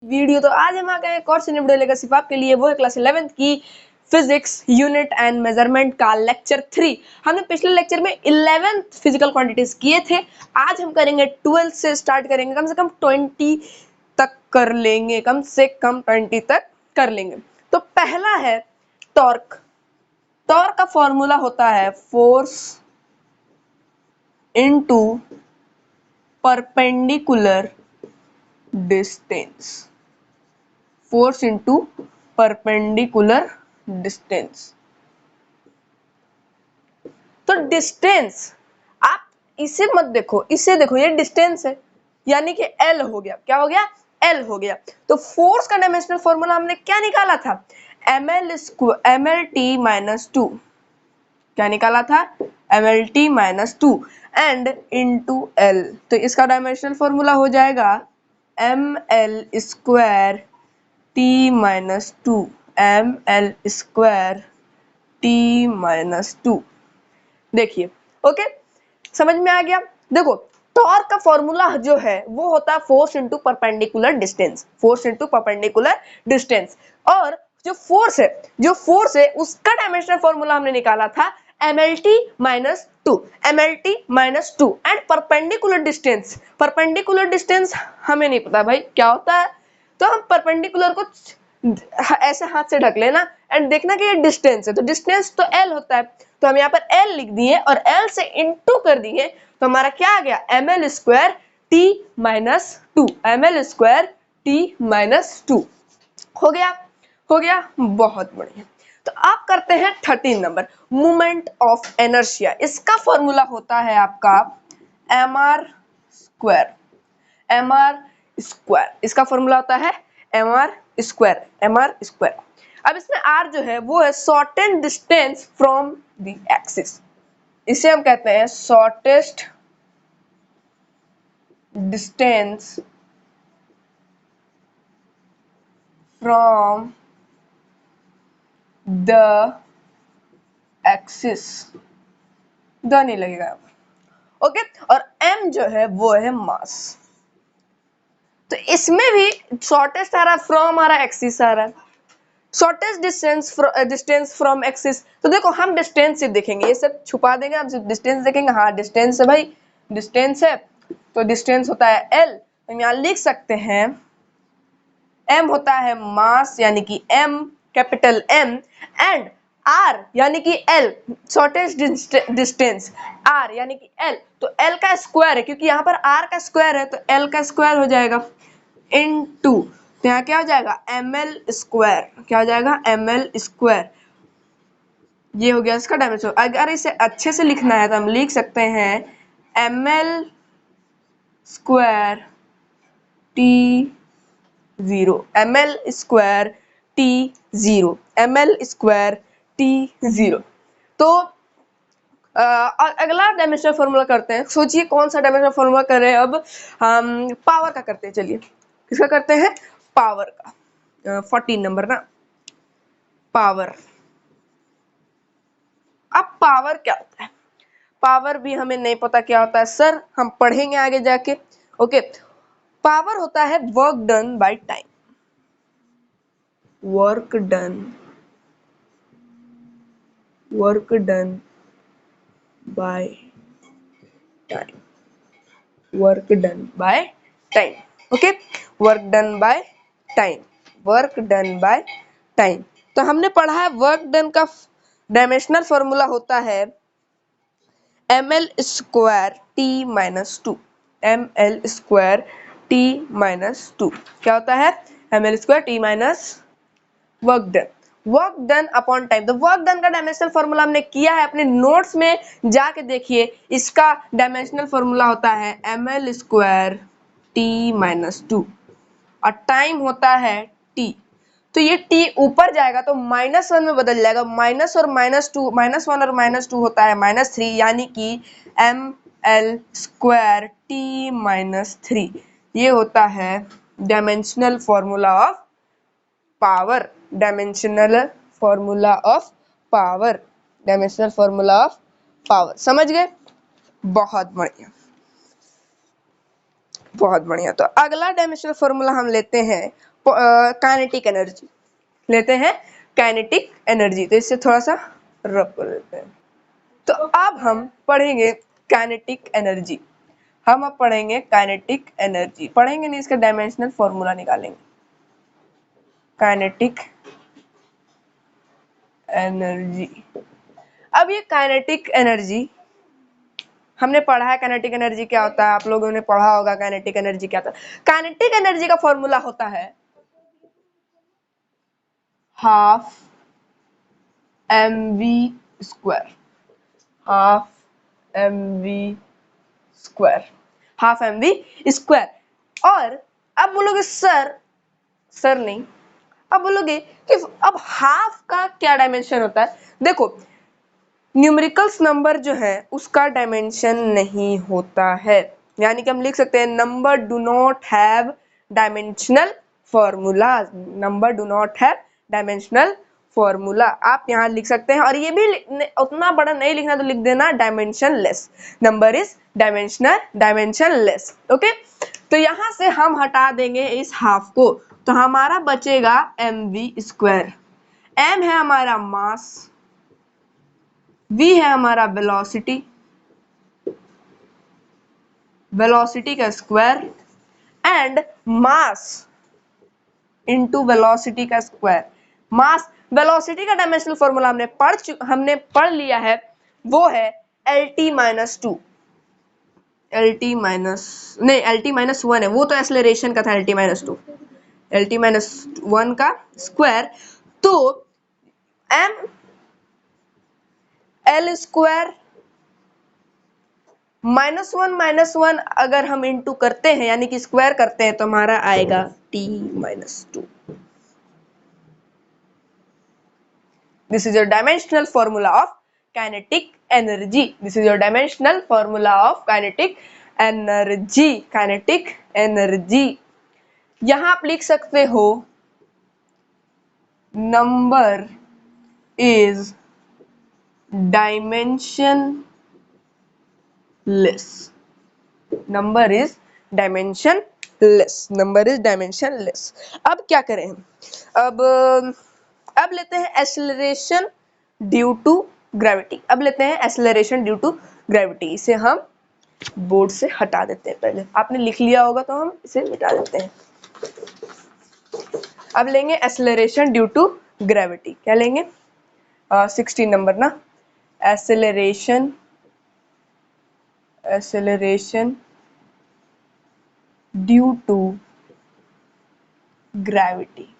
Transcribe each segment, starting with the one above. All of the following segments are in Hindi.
वीडियो। तो आज हम आ गए एक और से वीडियो लेकर सिर्फ आपके लिए, वो है क्लास 11th की फिजिक्स यूनिट एंड मेजरमेंट का लेक्चर 3। हमने पिछले लेक्चर में 11th फिजिकल क्वांटिटीज किए थे। आज हम करेंगे 12th से स्टार्ट करेंगे, कम से कम 20 तक कर लेंगे, कम से कम 20 तक कर लेंगे। तो पहला है टॉर्क। टॉर्क का फॉर्मूला होता है force into perpendicular distance. Force into perpendicular distance. तो डिस्टेंस आप इसे मत देखो, इसे देखो, ये डिस्टेंस है यानी कि L हो गया। क्या हो गया? L हो गया। तो फोर्स का डायमेंशनल फॉर्मूला हमने क्या निकाला था? MLT minus 2। क्या निकाला था? MLT minus 2 and into L। तो इसका डायमेंशनल फॉर्मूला हो जाएगा ML square T minus 2, ML square T minus 2। देखिए, ओके, समझ में आ गया। देखो, टॉर्क का फॉर्मूला जो है वो होता है force into perpendicular distance. Force into perpendicular distance. और जो फोर्स है उसका डायमेंशनल फॉर्मूला हमने निकाला था MLT minus 2, MLT minus 2 and perpendicular distance. Perpendicular distance हमें नहीं पता भाई क्या होता है, तो हम परपेंडिकुलर को ऐसे हाथ से ढक लेना एंड देखना कि ये डिस्टेंस है। तो डिस्टेंस तो L होता है, तो हम यहाँ पर L लिख दिए और L से इंटू कर दिए, तो हमारा क्या आ गया? ML square T minus 2, ML square T minus 2। हो गया? हो गया, बहुत बढ़िया। तो आप करते हैं 13 नंबर, मोमेंट ऑफ इनर्शिया। इसका फॉर्मूला होता है आपका mr स्क्वायर। mr स्क्वायर इसका फॉर्मूला होता है mr स्क्वायर, mr स्क्वायर। अब इसमें r जो है वो है shortest distance from the axis. इसे हम कहते हैं shortest distance from the axis. The नहीं लगेगा, ओके। और m जो है वो है मास। तो इसमें भी शॉर्टेस्ट आ रहा है, फ्रॉम आ रहा है, एक्सिस आ रहा है। Shortest distance from axis. तो देखो, हम डिस्टेंस सिर्फ देखेंगे, ये सब छुपा देंगे, हम सिर्फ डिस्टेंस देखेंगे। हाँ, डिस्टेंस है भाई, डिस्टेंस है, तो डिस्टेंस होता है L। तो यहाँ लिख सकते हैं m होता है मास यानी कि m, capital M, and r यानी कि L, शॉर्टेस्ट डिस्टेंस, r यानी कि L। तो L का स्क्वायर है, क्योंकि यहाँ पर r का स्क्वायर है, तो L का स्क्वायर हो जाएगा इनटू, तो यहाँ क्या हो जाएगा? ML square. क्या हो जाएगा? ML square. ये हो गया इसका डायमेंशन। अगर इसे अच्छे से लिखना है तो हम लिख सकते हैं ML square T0, ML square T0, ML square T0। तो अगला डायमेंशनल फॉर्मूला करते हैं। सोचिए कौन सा डायमेंशनल फॉर्मूला कर रहे हैं अब? हम पावर का करते हैं। चलिए, किसका करते हैं? पावर का। 14 नंबर ना, पावर। अब पावर क्या होता है? पावर भी हमें नहीं पता क्या होता है सर, हम पढ़ेंगे आगे जाके, ओके। पावर होता है work done by time. Work done by time, work done by time, okay. Work done by time, work done by time. तो हमने पढ़ा है वर्क डन का डायमेंशनल फॉर्मूला होता है ML square T minus 2, ML square T minus 2। क्या होता है? ML square T minus work done, work done upon time. तो वर्क डन का डायमेंशनल फॉर्मूला हमने किया है, अपने नोट्स में जाके देखिए। इसका डायमेंशनल फॉर्मूला होता है ML स्क्वायर T माइनस 2 और टाइम होता है T। तो ये T ऊपर जाएगा तो -1 में बदल जाएगा। माइनस और -2, -1 और -2 होता है -3, यानी कि ML स्क्वायर T माइनस 3। ये होता है dimensional formula of power, dimensional formula of power, dimensional formula of power. समझ गए? बहुत बढ़िया, बहुत बढ़िया। तो अगला डायमेंशनल फॉर्मूला हम लेते हैं काइनेटिक एनर्जी लेते हैं, काइनेटिक एनर्जी। तो इससे थोड़ा सा रब कर देते हैं। तो अब हम पढ़ेंगे काइनेटिक एनर्जी। हम अब पढ़ेंगे काइनेटिक एनर्जी, पढ़ेंगे नहीं, इसका डायमेंशनल फॉर्मूला निकालेंगे। Kinetic energy. अब ये काइनेटिक एनर्जी हमने पढ़ा है, काइनेटिक एनर्जी क्या होता है, आप लोगों ने पढ़ा होगा काइनेटिक एनर्जी क्या होता है। काइनेटिक एनर्जी का फॉर्मूला होता है half mv square, half mv square, half mv square. और अब बोलोगे सर नहीं, अब बोलोगे कि अब हाफ का क्या डायमेंशन होता है। देखो न्यूमेरिकल्स नंबर जो है उसका डायमेंशन नहीं होता है, यानी कि हम लिख सकते हैं number do not have dimensional formula, number do not have dimensional formula आप यहाँ लिख सकते हैं। और ये भी उतना बड़ा नहीं लिखना, तो लिख देना dimensionless, number is dimensionless. Okay, तो यहाँ से हम हटा देंगे इस हाफ को, तो हमारा बचेगा mv स्क्वायर। m है हमारा मास, v है हमारा वेलोसिटी, वेलोसिटी का square, and mass into velocity का स्क्वायर। मास वेलोसिटी का डायमेंशनल फॉर्मूला हमने पढ़ लिया है, वो है LT माइनस 2, LT माइनस 1 है, वो तो एक्सेलरेशन का था, LT माइनस 2, LT माइनस 1 का स्क्वायर। तो m L square minus one अगर हम इंटू करते हैं यानी कि स्क्वायर करते हैं, तो हमारा आएगा t minus 2। This is your dimensional formula of kinetic energy, this is your dimensional formula of kinetic energy, kinetic energy. यहां आप लिख सकते हो number is dimensionless, number is dimensionless, number is dimensionless. अब क्या करें हम, अब लेते हैं एक्सेलरेशन ड्यू टू ग्रेविटी। अब लेते हैं एक्सेलरेशन ड्यू टू ग्रेविटी, इसे हम बोर्ड से हटा देते हैं। पहले आपने लिख लिया होगा तो हम इसे मिटा देते हैं। अब लेंगे एक्सेलरेशन ड्यू टू ग्रेविटी, क्या लेंगे 16 नंबर ना, acceleration due to gravity.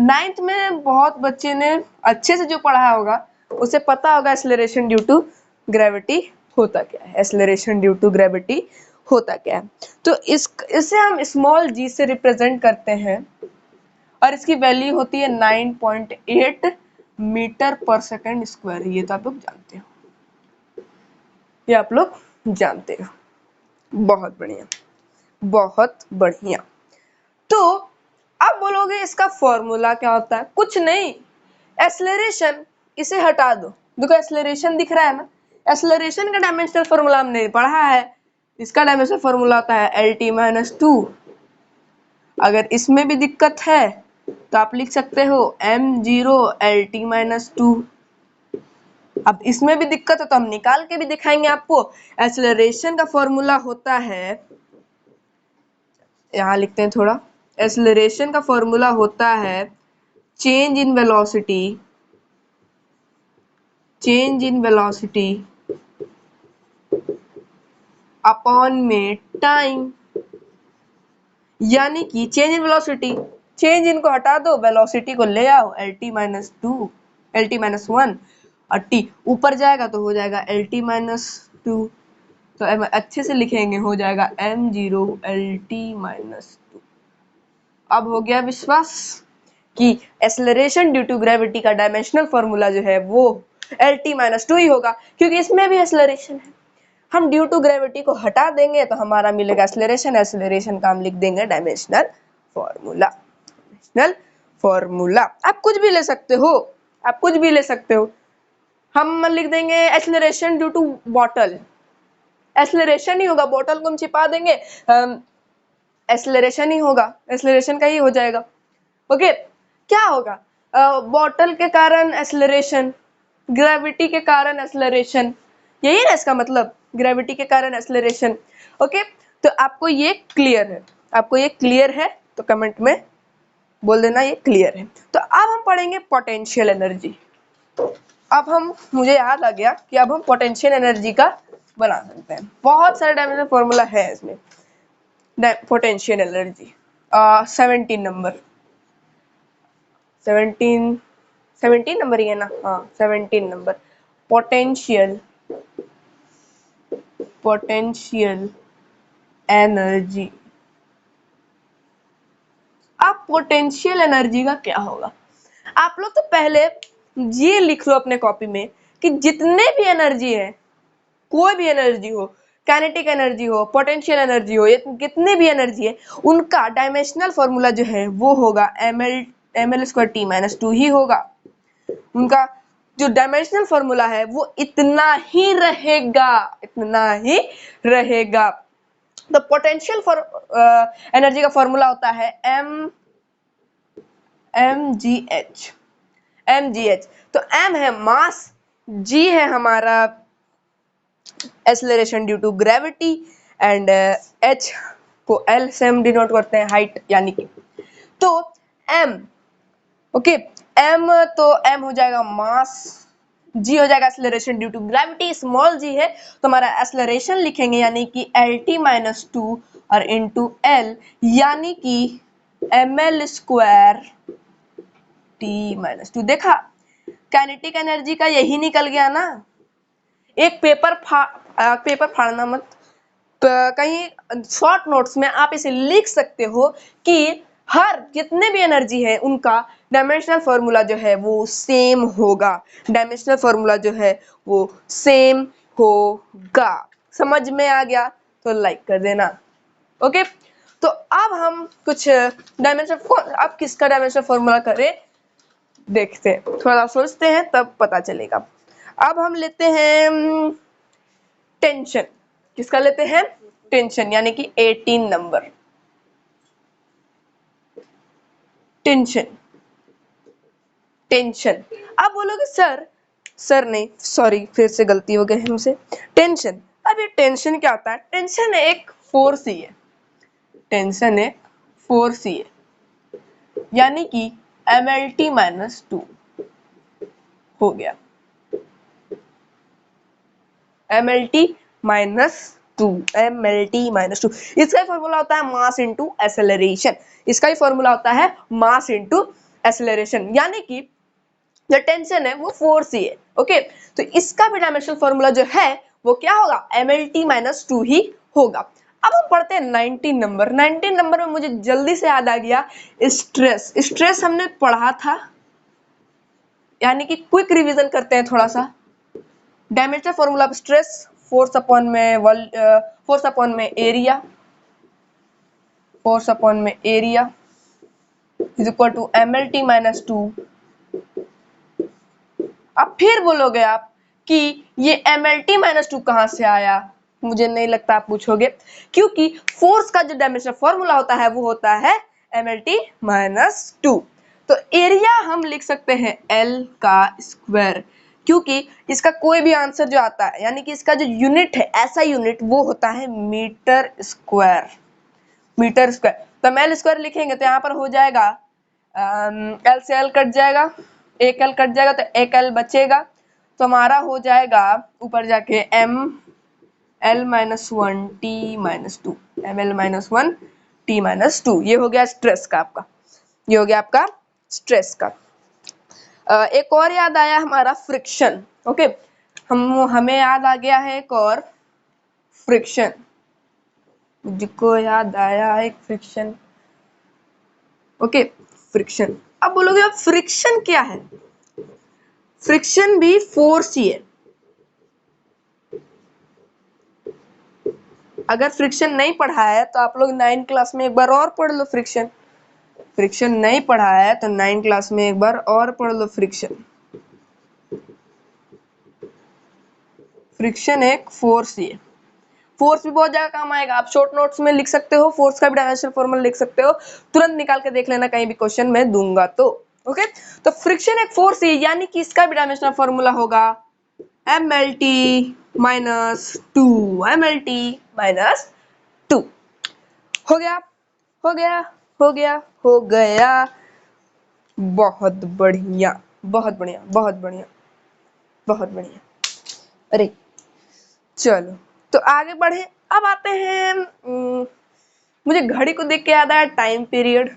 9th में बहुत बच्चे ने अच्छे से जो पढ़ा होगा उसे पता होगा एक्सेलरेशन ड्यू टू ग्रेविटी होता क्या है, एक्सेलरेशन ड्यू टू ग्रेविटी होता क्या है। तो इसे हम स्मॉल g से रिप्रेजेंट करते हैं, और इसकी वैल्यू होती है 9.8 मीटर पर सेकंड स्क्वायर। ये तो आप लोग जानते हो, ये आप लोग जानते हो। बहुत बढ़िया, बहुत बढ़िया। तो अब बोलोगे इसका फॉर्मूला क्या होता है, कुछ नहीं, एक्सेलरेशन, इसे हटा दो, देखो एक्सेलरेशन दिख रहा है ना, एक्सेलरेशन का डायमेंशनल फॉर्मूला हमने पढ़ा है, इसका डायमेंशनल फॉर्मूला होता है LT माइनस 2। अगर इसमें भी दिक्कत है तो आप लिख सकते हो m0 LT माइनस 2। अब इसमें भी दिक्कत है तो हम निकाल के भी दिखाएंगे आपको। एक्सेलरेशन का फॉर्मूला होता है, यहाँ लिखते हैं थोड़ा, एक्सेलरेशन का फॉर्मूला होता है चेंज इन वेलोसिटी अपॉन में टाइम, यानी कि चेंज इन वेलोसिटी, चेंज इनको हटा दो, वेलोसिटी को ले आओ, LT माइनस 2, LT माइनस 1, और t ऊपर जाएगा तो हो जाएगा LT माइनस 2। तो अच्छे से लिखेंगे, हो जाएगा m0 LT माइनस 2। अब हो गया विश्वास कि एक्सेलरेशन ड्यू टू ग्रेविटी का डायमेंशनल फॉर्मूला जो है वो LT माइनस 2 ही होगा, क्योंकि इसमें भी एक्सेलरेशन है। हम ड्यू टू ग्रेविटी को हटा देंगे तो हमारा मिलेगा एक्सेलरेशन, एक्सेलरेशन का हम लिख देंगे डायमेंशनल फॉर्मूला, डायमेंशनल फॉर्मूला। आप कुछ भी ले सकते हो, आप कुछ भी ले सकते हो। हम लिख देंगे acceleration due to bottle, acceleration ही होगा, बॉटल को हम छिपा देंगे, एक्सेलरेशन ही होगा, एक्सेलरेशन का ही हो जाएगा। ओके, क्या होगा? बॉटल के कारण एक्सेलरेशन, ग्रेविटी के कारण एक्सेलरेशन, यही है इसका मतलब, ग्रेविटी के कारण एक्सेलरेशन। ओके, तो आपको ये क्लियर है? आपको ये क्लियर है तो कमेंट में बोल देना ये क्लियर है। तो अब हम पढ़ेंगे पोटेंशियल एनर्जी। अब हम, मुझे याद आ गया कि अब हम पोटेंशियल एनर्जी का बना सकते हैं। बहुत सारे डायमेंशनल फॉर्मूला है इसमें पोटेंशियल एनर्जी। 17 नंबर, 17 17 नंबर ही है ना? हाँ 17 नंबर। Potential potential energy. अब पोटेंशियल एनर्जी का क्या होगा? आप लोग तो पहले ये लिख लो अपने कॉपी में कि जितने भी एनर्जी है, कोई भी एनर्जी हो, काइनेटिक एनर्जी हो, पोटेंशियल एनर्जी हो, ये कितने भी एनर्जी है, उनका डायमेंशनल फॉर्मूला जो है वो होगा ml स्क्वायर t माइनस 2 ही होगा। उनका जो डायमेंशनल फॉर्मूला है वो इतना ही रहेगा, इतना ही रहेगा। तो पोटेंशियल फॉर एनर्जी का फॉर्मूला होता है mgh। तो m है मास, g है हमारा acceleration due to gravity, and h को l से हम डिनोट करते हैं, हाइट यानी कि। तो m, ओके, m तो m हो जाएगा मास, g हो जाएगा acceleration due to gravity, small g है तो हमारा एक्सेलरेशन लिखेंगे यानी कि lt माइनस 2 और इनटू l यानी कि ml स्क्वायर t माइनस 2। देखा, काइनेटिक एनर्जी का यही निकल गया ना। एक पेपर फाड़ना मत, कहीं शॉर्ट नोट्स में आप इसे लिख सकते हो कि हर जितने भी एनर्जी है उनका डायमेंशनल फॉर्मूला जो है वो सेम होगा, डायमेंशनल फॉर्मूला जो है वो सेम होगा। समझ में आ गया तो लाइक कर देना। ओके, तो अब हम कुछ डायमेंशनल, अब किसका डायमेंशनल फॉर्मूला करें देखते हैं, थोड़ा सोचते हैं तब पता चलेगा। अब हम लेते हैं टेंशन। किसका लेते हैं? टेंशन, यानी कि 18 नंबर। Tension, tension. अब बोलोगे सर, सर नहीं, सॉरी फिर से गलती हो गई हमसे। टेंशन, अब ये टेंशन क्या होता है? टेंशन एक फोर्स ही है, टेंशन एक फोर्स ही है, यानी कि mlt माइनस 2 हो गया, mlt माइनस 2, mlt माइनस 2। इसका ही फॉर्मूला होता है मास इनटू एक्सेलरेशन, इसका ही फॉर्मूला होता है मास इनटू एक्सेलरेशन, यानी कि जो टेंशन है वो फोर्स ही है। ओके, तो इसका भी डायमेंशनल फॉर्मूला जो है वो क्या होगा? mlt माइनस 2 ही होगा। अब हम पढ़ते हैं 19 नंबर। 19 नंबर में मुझे जल्दी से याद आ गया स्ट्रेस। स्ट्रेस हमने पढ़ा था, यानी कि क्विक रिवीजन करते हैं थोड़ा सा। Dimensional formula of stress, force upon में एरिया, फोर्स अपॉन में area is equal to mlt minus 2। अब फिर बोलोगे आप कि ये mlt माइनस 2 कहां से आया? मुझे नहीं लगता आप पूछोगे, क्योंकि फोर्स का जो डायमेंशनल फॉर्मूला होता है वो होता है mlt माइनस 2। तो एरिया हम लिख सकते हैं L का स्क्वायर, क्योंकि इसका कोई भी आंसर जो आता है, यानी कि इसका जो यूनिट है, ऐसा यूनिट वो होता है मीटर स्क्वायर, मीटर स्क्वायर। तो हम L स्क्वायर लिखेंगे तो यहाँ पर हो जाएगा L से L कट जाएगा, एक L कट जाएगा तो एक L बचेगा, तो हमारा हो जाएगा ऊपर जाके m l minus 1 t minus 2, ml minus 1 t minus 2। ये हो गया स्ट्रेस का आपका, ये हो गया आपका स्ट्रेस का। एक और याद आया हमारा फ्रिक्शन। ओके, हमें याद आ गया है एक और फ्रिक्शन, मुझको याद आया एक फ्रिक्शन। Okay, friction. अब बोलोगे अब फ्रिक्शन क्या है? फ्रिक्शन भी फोर्स ही है। अगर फ्रिक्शन नहीं पढ़ा है तो आप लोग 9 क्लास में एक बार और पढ़ लो फ्रिक्शन। फ्रिक्शन नहीं पढ़ा है तो 9 क्लास में एक बार और पढ़ लो फ्रिक्शन। फ्रिक्शन एक फोर्स ही है। फोर्स भी बहुत ज्यादा काम आएगा। आप शॉर्ट नोट्स में लिख सकते हो, फोर्स का भी डायमेंशनल फॉर्मूला लिख सकते हो, तुरंत निकाल के देख लेना, कहीं भी क्वेश्चन में दूंगा तो। ओके, तो फ्रिक्शन एक फोर्स है, यानी कि इसका भी डायमेंशनल फॉर्मूला होगा mlt माइनस 2, mlt माइनस 2। हो गया, हो गया, हो गया, हो गया। बहुत बढ़िया, बहुत बढ़िया, बहुत बढ़िया, बहुत बढ़िया। अरे चलो, तो आगे बढ़े। अब आते हैं, मुझे घड़ी को देख के याद आया टाइम पीरियड।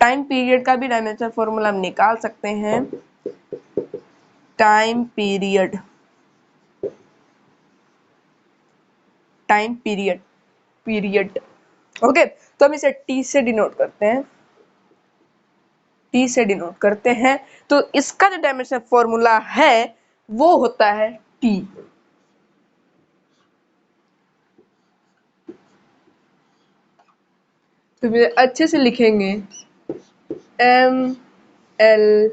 टाइम पीरियड का भी डायमेंशनल फॉर्मूला हम निकाल सकते हैं। Time period, time period, period. Okay, तो हम इसे टी से डिनोट करते हैं, टी से डिनोट करते हैं। तो इसका जो डायमेंशनल फॉर्मूला है वो होता है टी। तो फिर अच्छे से लिखेंगे एम एल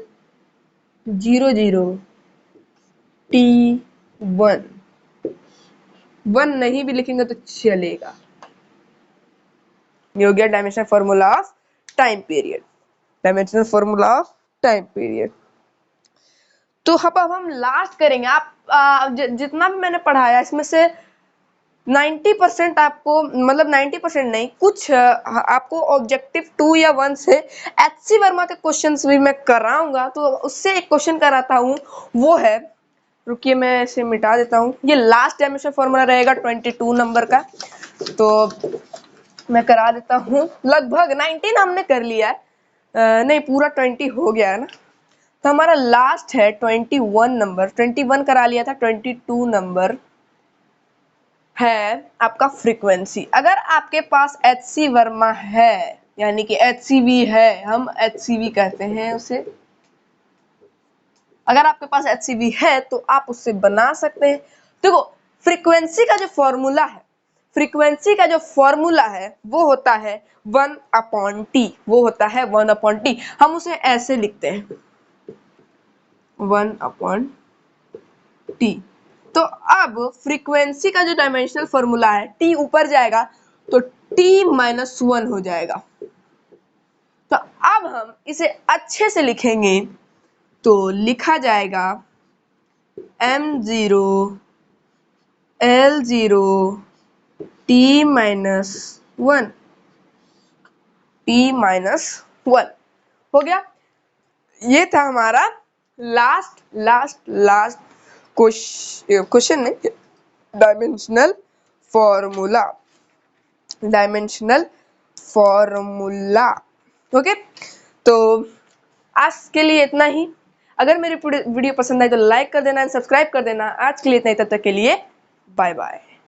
00 टी 1, 1 नहीं भी लिखेंगे तो चलेगा। ये हो गया dimensional formula of time period, dimensional formula of time period. तो अब हम लास्ट करेंगे। आप जितना भी मैंने पढ़ाया इसमें से 90% आपको, मतलब 90% नहीं, कुछ आपको ऑब्जेक्टिव 2 या 1 से एचसी वर्मा के क्वेश्चंस भी मैं कराऊंगा। तो उससे एक क्वेश्चन कराता हूँ, वो है, रुकिए मैं इसे मिटा देता हूँ। ये लास्ट डायमेंशनल फॉर्मूला रहेगा 22 नंबर का, तो मैं करा देता हूँ। लगभग 19 हमने कर लिया है, नहीं पूरा 20 हो गया है ना। तो हमारा लास्ट है 21 नंबर, 21 करा लिया था, 22 नंबर है आपका फ्रीक्वेंसी। अगर आपके पास एचसी वर्मा है, यानी कि एचसीवी है, हम एचसीवी कहते हैं उसे। अगर आपके पास एचसीवी है तो आप उससे बना सकते हैं। देखो, फ्रीक्वेंसी का जो फॉर्मूला है, फ्रीक्वेंसी का जो फॉर्मूला है वो होता है 1/t, वो होता है 1/t। हम उसे ऐसे लिखते हैं 1/t। तो अब फ्रीक्वेंसी का जो डायमेंशनल फॉर्मूला है, t ऊपर जाएगा तो t-1 हो जाएगा। तो अब हम इसे अच्छे से लिखेंगे तो लिखा जाएगा m0 l0 t-1, t-1 हो गया। ये था हमारा लास्ट लास्ट लास्ट क्वेश्चन नहीं, dimensional formula, dimensional formula. Okay, तो आज के लिए इतना ही। अगर मेरी वीडियो पसंद आए तो लाइक कर देना, सब्सक्राइब कर देना। आज के लिए इतना ही, तब तक के लिए बाय बाय।